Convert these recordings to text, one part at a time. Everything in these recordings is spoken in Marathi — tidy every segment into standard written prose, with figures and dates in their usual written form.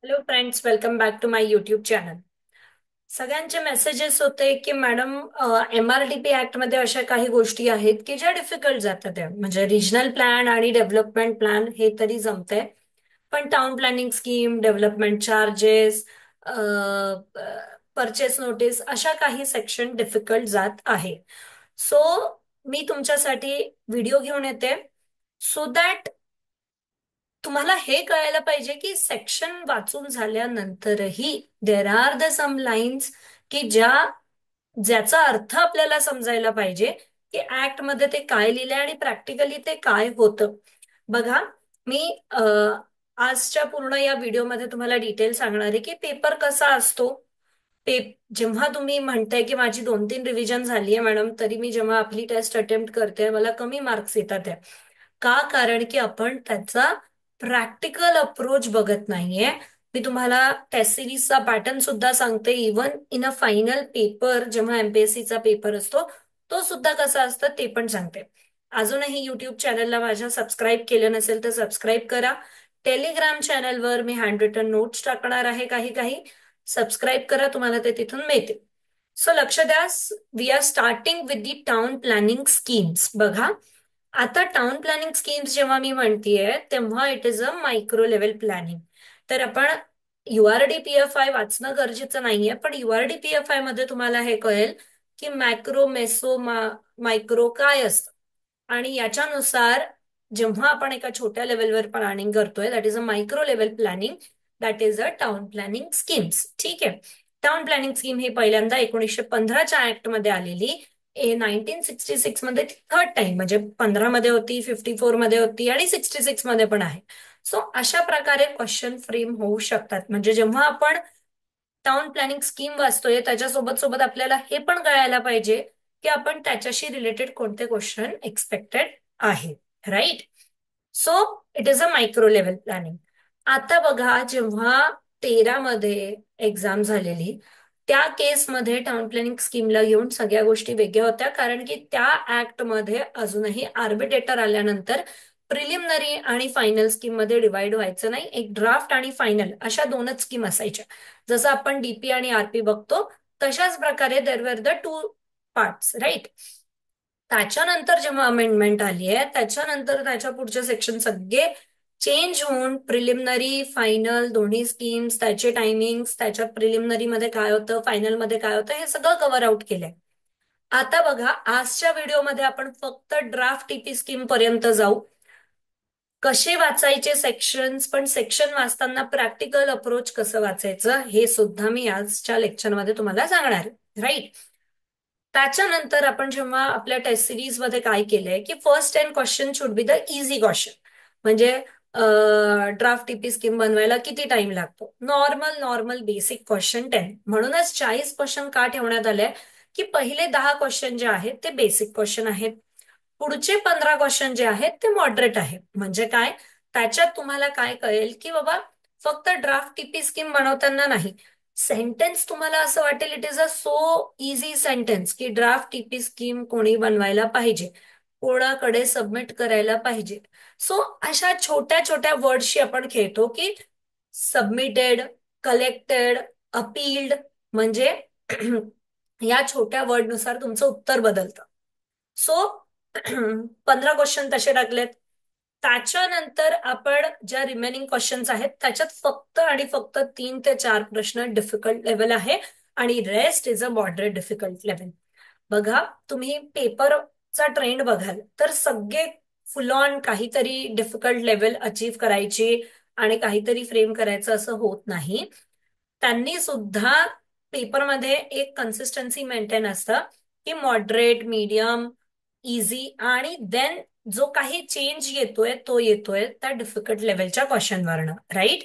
Hello friends, welcome back to my YouTube channel. सगळ्यांचे मेसेजेस होते की मॅडम, MRDP ऍक्ट मध्ये अशा काही गोष्टी आहेत की ज्या डिफिकल्ट जातात आहे. म्हणजे रिजनल प्लॅन आणि डेव्हलपमेंट प्लॅन हे तरी जमतंय, पण town planning scheme, development charges, purchase notice अशा काही सेक्शन डिफिकल्ट जात आहे. सो मी तुमच्यासाठी व्हिडिओ घेऊन येते सो दॅट तुम्हाला हे कळायला पाहिजे की सेक्शन वाचून झाल्यानंतरही there are the some lines की ज्याचा अर्थ आपल्याला समजायला पाहिजे की ऍक्ट मध्ये ते काय लिहिलंय आणि प्रॅक्टिकली ते काय होतं. बघा, मी आजच्या पूर्ण या व्हिडिओमध्ये तुम्हाला डिटेल सांगणार आहे की पेपर कसा असतो. पे जेव्हा तुम्ही म्हणताय की माझी 2-3 रिव्हिजन झाली आहे मॅडम, तरी मी जेव्हा आपली टेस्ट अटेम्प्ट करते मला कमी मार्क्स येतात आहे. का? कारण की आपण त्याचा प्रॅक्टिकल अप्रोच बघत नाहीये. मी तुम्हाला टेस्ट सिरीजचा पॅटर्न सुद्धा सांगते. Even in a final paper जेव्हा MPSCचा पेपर असतो तो सुद्धा कसा असतं ते पण सांगते. अजूनही युट्यूब चॅनलला माझ्या सबस्क्राईब केलं नसेल तर सबस्क्राईब करा. टेलिग्राम चॅनलवर मी हँड रिटन नोट्स टाकणार आहे काही काही. सबस्क्राईब करा, तुम्हाला ते तिथून मिळते. सो लक्ष द्या. We are starting with the town planning schemes. बघा, आता टाउन प्लॅनिंग स्कीम्स जेव्हा मी म्हणतेय तेव्हा it is a micro level planning. तर आपण URDPFI वाचणं गरजेचं नाहीये, पण URDPFI मध्ये तुम्हाला हे कळेल की मॅक्रो, मेसो, मायक्रो काय असतं. आणि याच्यानुसार जेव्हा आपण एका छोट्या लेवलवर प्लॅनिंग करतोय, that is a micro level planning, that is a town planning schemes. ठीक आहे. टाउन प्लॅनिंग स्कीम ही पहिल्यांदा 1915च्या ऍक्ट मध्ये आलेली. 1966 मध्ये थर्ड टाइम, म्हणजे 15 मध्ये होती, 54 मध्ये होती आणि 66 मध्ये पण आहे. सो अशा प्रकारे क्वेश्चन फ्रेम होऊ शकतात. म्हणजे जेव्हा आपण टाउन प्लॅनिंग स्कीम वाचतोय त्याच्यासोबत सोबत आपल्याला हे पण कळायला पाहिजे की आपण त्याच्याशी रिलेटेड कोणते क्वेश्चन एक्सपेक्टेड आहे. Right. So it is a micro level planning. आता बघा, जेव्हा 13 मध्ये एक्झाम झालेली त्या केसमध्ये टाउन प्लॅनिंग स्कीमला घेऊन सगळ्या गोष्टी वेगळ्या होत्या, कारण की त्या ऍक्ट मध्ये अजूनही आर्बिटेटर आल्यानंतर प्रिलिमिनरी आणि फायनल स्कीम मध्ये डिवाइड व्हायचं नाही. एक ड्राफ्ट आणि फायनल अशा दोनच स्कीम असायच्या. जसं आपण DP आणि RP बघतो तशाच प्रकारे देर were the two parts. Right. त्याच्यानंतर जेव्हा अमेंडमेंट आली आहे त्याच्यानंतर त्याच्या पुढचे सेक्शन सगळे चेंज होऊन प्रिलिमिनरी, फायनल दोन्ही स्कीम्स, त्याचे टायमिंग्स, त्याच्या प्रिलिमिनरी मध्ये काय होतं, फायनल मध्ये काय होतं, हे सगळं कव्हर आउट केलंय. आता बघा, आजच्या व्हिडिओमध्ये आपण फक्त ड्राफ्ट TP स्कीम पर्यंत जाऊ. कसे वाचायचे सेक्शन्स, पण सेक्शन वाचताना प्रॅक्टिकल अप्रोच कसं वाचायचं हे सुद्धा मी आजच्या लेक्चरमध्ये तुम्हाला सांगणार आहे. राईट. त्याच्यानंतर आपण जेव्हा आपल्या टेस्ट सिरीज मध्ये काय केलंय की first 10 question should be the easy question. म्हणजे ड्राफ्ट TP स्कीम बनवायला किती टाइम लागतो, नॉर्मल नॉर्मल बेसिक क्वेश्चन 10. म्हणूनच 40 क्वेश्चन का ठेवण्यात आले की पहिले 10 क्वेश्चन जे आहेत ते बेसिक क्वेश्चन आहेत. पुढचे 15 क्वेश्चन जे आहेत ते मॉडरेट आहेत. म्हणजे काय, त्याच्यात तुम्हाला काय कळेल की बाबा फक्त ड्राफ्ट TP स्कीम बनवताना नाही, सेंटेन्स तुम्हाला असं वाटेल it is a so easy sentence की ड्राफ्ट TP स्कीम कोणी बनवायला पाहिजे, कोणाकडे सबमिट करायला पाहिजे. सो अशा छोट्या छोट्या वर्डशी आपण खेळतो की सबमिटेड, कलेक्टेड, अपील्ड. म्हणजे या छोट्या वर्डनुसार तुमचं उत्तर बदलतं. सो 15 क्वेश्चन तसे टाकलेत. त्याच्यानंतर आपण ज्या रिमेनिंग क्वेश्चन्स आहेत त्याच्यात फक्त आणि फक्त 3 ते 4 प्रश्न डिफिकल्ट लेवल आहे आणि rest is a moderate difficult level. बघा, तुम्ही पेपरचा ट्रेंड बघाल तर सगळे फुल ऑन काहीतरी डिफिकल्ट लेवल अचीव करायची आणि काहीतरी फ्रेम करायचं असं होत नाही. त्यांनी सुद्धा पेपरमध्ये एक कन्सिस्टन्सी मेंटेन असतं की मॉडरेट, मीडियम, इझी आणि देन जो काही चेंज येतोय तो येतोय त्या डिफिकल्ट लेवलच्या क्वेश्चनवरनं. राईट.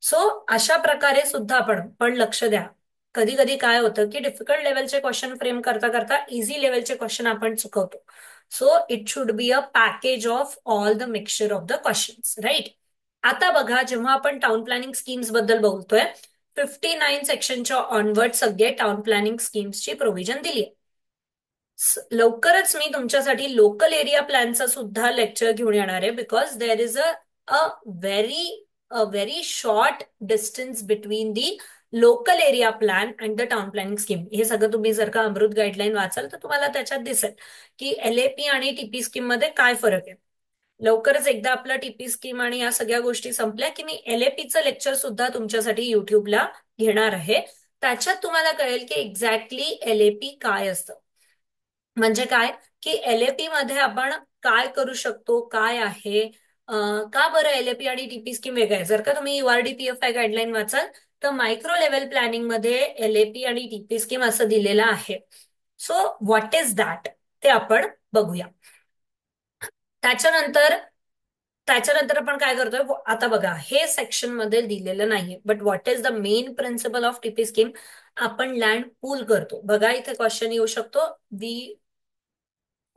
सो अशा प्रकारे सुद्धा आपण पण लक्ष द्या. कधी कधी काय होतं की डिफिकल्ट लेवलचे क्वेश्चन फ्रेम करता करता इझी लेवलचे क्वेश्चन आपण चुकवतो. So it should be a package of all the mixture of the questions. Right. आता बघा, जेव्हा आपण टाउन प्लॅनिंग स्कीम्स बद्दल बोलतोय 59 सेक्शनच्या ऑनवर्ड सगळे टाउन प्लॅनिंग स्कीम्सची प्रोव्हिजन दिली आहे. लवकरच मी तुमच्यासाठी लोकल एरिया प्लॅनचा सुद्धा लेक्चर घेऊन येणार आहे because there is a very a very short distance between the local area plan and the town planning scheme. हे सगळं तुम्ही जर का अमृत गाईडलाईन वाचाल तर तुम्हाला त्याच्यात दिसेल की LAP आणि TP स्कीम मध्ये काय फरक आहे. लवकरच एकदा आपलं TP स्कीम आणि या सगळ्या गोष्टी संपल्या की मी LAPचं लेक्चर सुद्धा तुमच्यासाठी युट्यूबला घेणार आहे. त्याच्यात तुम्हाला कळेल की एक्झॅक्टली LAP काय असतं. म्हणजे काय की LAP मध्ये आपण काय करू शकतो, काय आहे, का बरं LAP आणि TP स्कीम वेगळं आहे. जर का तुम्ही URDPFI गाईडलाईन वाचाल तर मायक्रो लेव्हल प्लॅनिंग मध्ये LAP आणि TP स्कीम असं दिलेलं आहे. सो व्हॉट इज दॅट ते आपण बघूया. त्याच्यानंतर त्याच्यानंतर आपण काय करतोय आता बघा, हे सेक्शन मध्ये दिलेलं नाहीये, but what is the main principle of TP scheme. आपण लँड पूल करतो. बघा इथे क्वेश्चन येऊ शकतो. वी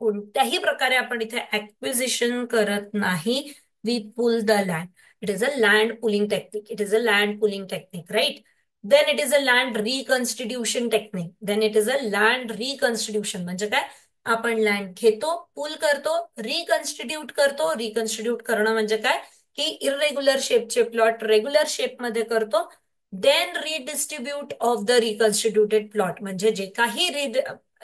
कोणत्याही प्रकारे आपण इथे ऍक्विजिशन करत नाही. We pool the land. It is a land pooling technique. It is a land pooling technique, right. Then it is a land reconstitution technique. Then it is a land reconstitution म्हणजे काय, आपण लँड घेतो, पूल करतो, रिकन्स्टिट्यूट करतो. रिकन्स्टिट्यूट करणं म्हणजे काय की इरेग्युलर शेपचे प्लॉट रेग्युलर शेपमध्ये करतो. Then redistribute of the reconstituted plot म्हणजे जे काही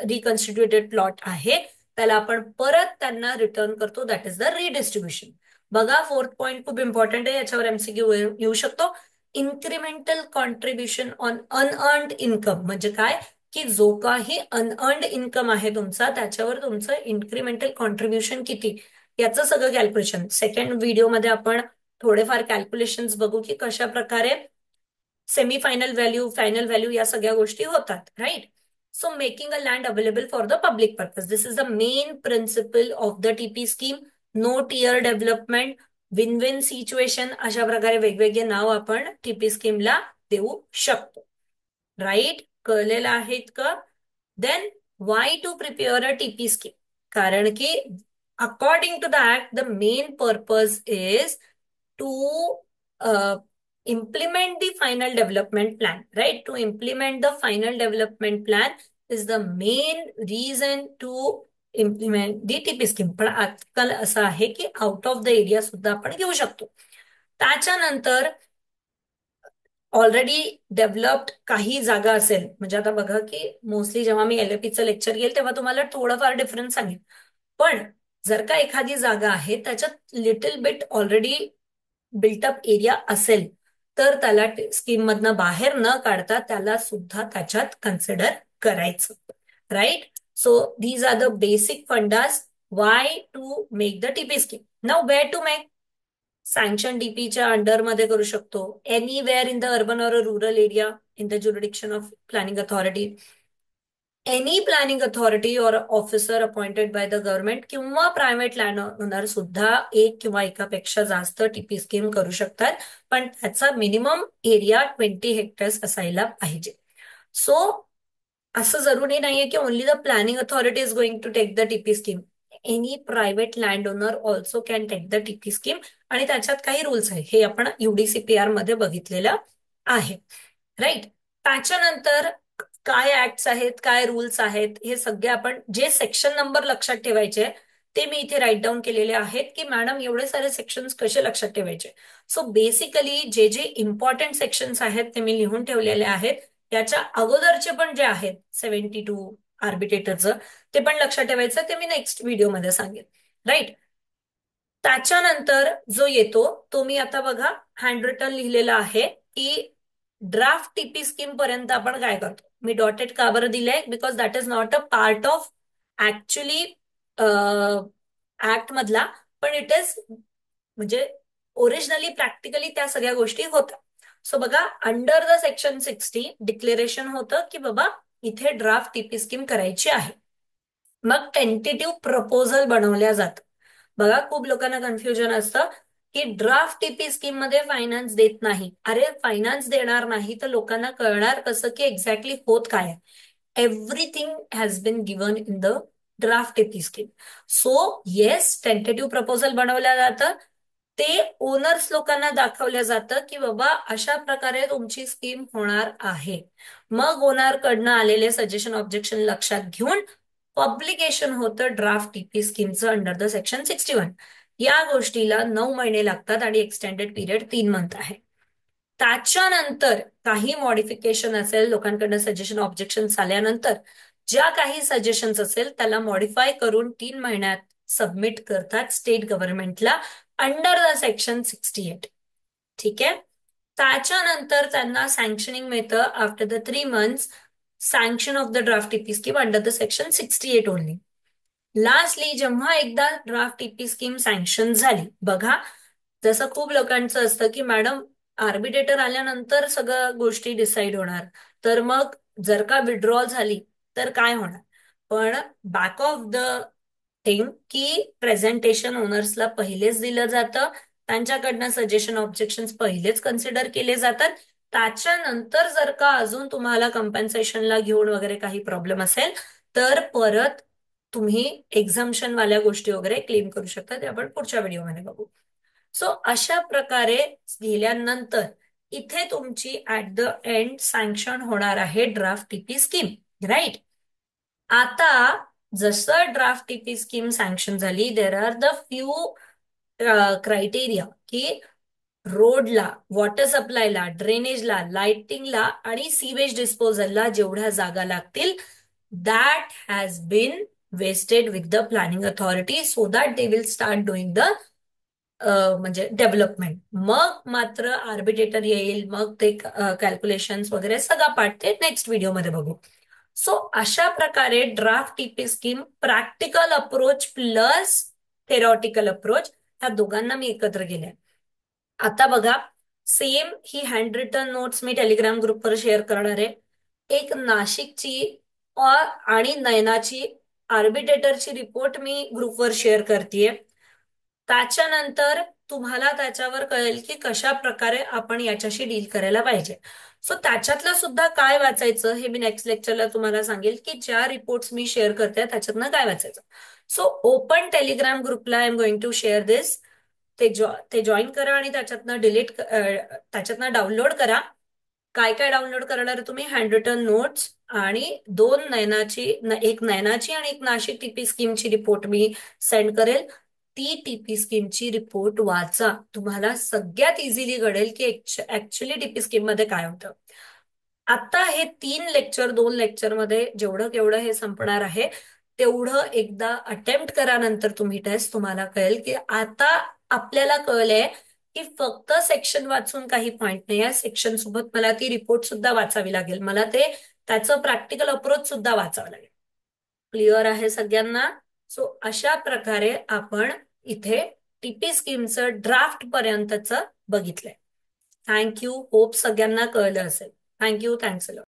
रिकन्स्टिट्यूटेड प्लॉट आहे त्याला आपण परत त्यांना रिटर्न करतो. That is the redistribution. बघा फोर्थ पॉइंट खूप इम्पॉर्टंट आहे, याच्यावर MCQ येऊ शकतो. Incremental contribution on unearned income म्हणजे काय की जो काही अनअर्न्ड इन्कम आहे तुमचा त्याच्यावर तुमचं इन्क्रिमेंटल कॉन्ट्रीब्युशन किती, याचं सगळं कॅल्क्युलेशन. सेकंड व्हिडिओमध्ये आपण थोडेफार कॅल्क्युलेशन्स बघू की कशा प्रकारे semi final value, final value या सगळ्या गोष्टी होतात, right. So making a land available for the public purpose. This is the main principle of the TP scheme. No tier development, win win situation, अशा प्रकारे वेगवेगळे नाव आपण TP स्कीमला देऊ शकतो. राईट, कळलेलं आहेत का. Then why to prepare a TP scheme. कारण की according to the act the main purpose is to implement the final development plan, right? To implement the final development plan is the main reason to implement the TP scheme. पण आजकाल असं आहे की आउट ऑफ द एरिया सुद्धा आपण घेऊ शकतो. त्याच्यानंतर ऑलरेडी डेव्हलप्ड काही जागा असेल, म्हणजे आता बघा की मोस्टली जेव्हा मी LAPचं लेक्चर घेईल तेव्हा तुम्हाला थोडंफार डिफरन्स सांगेल. पण जर का एखादी जागा आहे त्याच्यात little bit already built up area असेल तर त्याला स्कीम मधनं बाहेर न काढता त्याला सुद्धा त्याच्यात कन्सिडर करायचं, right. So these are the basic fundas why to make the TP scheme. Now where to make. Sanction DPच्या अंडरमध्ये करू शकतो. Anywhere in the urban or rural area in the jurisdiction of planning authority. Any planning authority और officer appointed by the government किंवा प्रायव्हेट लँड ओनर सुद्धा एक किंवा एकापेक्षा जास्त TP स्कीम करू शकतात. पण त्याचा मिनिमम एरिया 20 हेक्टर्स असायला पाहिजे. सो असं जरुरी नाहीये की only the planning authority is going to take the TP scheme. Any private land owner also can take the TP scheme. आणि त्याच्यात काही रूल्स आहे, हे आपण UDCPR मध्ये बघितलेलं आहे, राईट. त्याच्यानंतर काय ऍक्ट्स आहेत, काय रूल्स आहेत, हे सगळे आपण जे सेक्शन नंबर लक्षात ठेवायचे ते मी इथे राईट डाऊन केलेले आहेत की मॅडम एवढे सारे सेक्शन्स कसे लक्षात ठेवायचे. सो बेसिकली जे जे इम्पॉर्टंट सेक्शन्स आहेत ते मी लिहून ठेवलेले आहेत. याच्या अगोदरचे पण जे आहेत 72 आर्बिट्रेटरचं ते पण लक्षात ठेवायचं, ते मी नेक्स्ट व्हिडिओमध्ये सांगेन, राईट. त्याच्यानंतर जो येतो तो मी आता बघा हँड रिटन लिहिलेला आहे की ड्राफ्ट TP स्कीम पर्यंत आपण काय करतो. मी डॉटेड का बरं दिलंय, because that is not a part of actually act मधला, पण इट इज म्हणजे ओरिजिनली प्रॅक्टिकली त्या सगळ्या गोष्टी होतात. सो बघा अंडर द सेक्शन 60 डिक्लेरेशन होतं की बाबा इथे ड्राफ्ट TP स्कीम करायची आहे. मग टेंटेटिव्ह प्रपोजल बनवल्या जातं. बघा खूप लोकांना कन्फ्युजन असतं की ड्राफ्ट TP स्कीम मध्ये फायनान्स देत नाही. अरे फायनान्स देणार नाही तर लोकांना कळणार कसं की एक्झॅक्टली होत काय आहे. Everything has been given in the draft TP scheme. So yes tentative proposal बनवलं जातं. ते ओनर्स लोकांना दाखवलं जातं की बाबा अशा प्रकारे तुमची स्कीम होणार आहे. मग ओनर कडनं आलेले सजेशन ऑब्जेक्शन लक्षात घेऊन पब्लिकेशन होतं ड्राफ्ट TP स्कीमचं अंडर द सेक्शन 61. या गोष्टीला 9 महिने लागतात आणि एक्सटेंडेड पिरियड 3 मंथ आहे. त्याच्यानंतर काही मॉडिफिकेशन असेल, लोकांकडनं सजेशन ऑब्जेक्शन आल्यानंतर ज्या काही सजेशन्स असेल त्याला मॉडिफाय करून 3 महिन्यात सबमिट करतात स्टेट गव्हर्नमेंटला अंडर द सेक्शन 68. ठीक आहे. त्याच्यानंतर त्यांना सँक्शनिंग मिळतं after the 3 months, sanction of the draft TP scheme under the section 68 only. Lastly जेव्हा एकदा ड्राफ्ट टीपी स्कीम सँक्शन झाली, बघा जसं खूप लोकांचं असतं की मॅडम आर्बिट्रेटर आल्यानंतर सगळ्या गोष्टी डिसाईड होणार, तर मग जर का विड्रॉल झाली तर काय होणार. पण बॅक ऑफ द थिंग की प्रेझेंटेशन ओनर्सला पहिलेच दिलं जातं, त्यांच्याकडनं सजेशन ऑब्जेक्शन पहिलेच कन्सिडर केले जातात. त्याच्यानंतर जर का अजून तुम्हाला कम्पेन्सेशनला घेऊन वगैरे काही प्रॉब्लेम असेल तर परत तुम्ही एक्झाम्शन वाल्या गोष्टी वगैरे क्लेम करू शकता. ते आपण पुढच्या व्हिडिओमध्ये बघू. सो अशा प्रकारे गेल्यानंतर इथे तुमची ऍट द एंड सँक्शन होणार आहे ड्राफ्ट टीपी स्कीम. राईट. आता जसं ड्राफ्ट टीपी स्कीम सँक्शन झाली, देर आर द फ्यू क्रायटेरिया की रोडला, वॉटर सप्लायला, ड्रेनेजला, लाइटिंगला आणि सीवेज डिस्पोजलला जेवढ्या जागा लागतील, that has been vested with the planning authority so that they will start doing the म्हणजे डेव्हलपमेंट. मग मात्र आर्बिट्रेटर येईल, मग ते कॅल्क्युलेशन्स वगैरे सगळा पार्ट ते नेक्स्ट व्हिडिओमध्ये बघू. सो अशा प्रकारे draft TP scheme practical approach plus theoretical approach ह्या दोघांना मी एकत्र केल्या. आता बघा, सेम ही हँड रिटन नोट्स मी टेलिग्राम ग्रुपवर शेअर करणार आहे. एक नाशिकची आणि नयनाची आर्बिट्रेटरची रिपोर्ट मी ग्रुपवर शेअर करतेय. त्याच्यानंतर तुम्हाला त्याच्यावर कळेल की कशा प्रकारे आपण याच्याशी डील करायला पाहिजे. सो त्याच्यातलं सुद्धा काय वाचायचं हे मी नेक्स्ट लेक्चरला तुम्हाला सांगेल की ज्या रिपोर्ट्स मी शेअर करते त्याच्यातनं काय वाचायचं. सो ओपन टेलिग्राम ग्रुपला I am going to share this. ते जॉईन करा आणि त्याच्यातनं डाउनलोड करा. काय काय डाउनलोड करणार आहे तुम्ही? हँड रिटन नोट्स आणि एक नयनाची आणि एक नाशिक टीपी स्कीमची रिपोर्ट मी सेंड करेल. ती टीपी स्कीमची रिपोर्ट वाचा, तुम्हाला सगळ्यात इझिली कळेल की ऍक्च्युली टीपी स्कीम मध्ये काय होतं. आता हे 2 लेक्चर मध्ये जेवढं केवढं हे संपणार आहे तेवढं एकदा अटेम्प्ट करा, नंतर तुम्ही टेस्ट, तुम्हाला कळेल की आता आपल्याला कळलंय की फक्त सेक्शन वाचून काही पॉइंट नाही आहे. सेक्शन सोबत मला ती रिपोर्ट सुद्धा वाचावी लागेल, मला त्याचं प्रॅक्टिकल अप्रोच सुद्धा वाचावं लागेल. क्लिअर आहे सगळ्यांना? सो अशा प्रकारे आपण इथे टीपी स्कीमचं ड्राफ्ट पर्यंतच बघितलंय. थँक्यू. होप सगळ्यांना कळलं असेल. थँक्यू. Thanks a lot.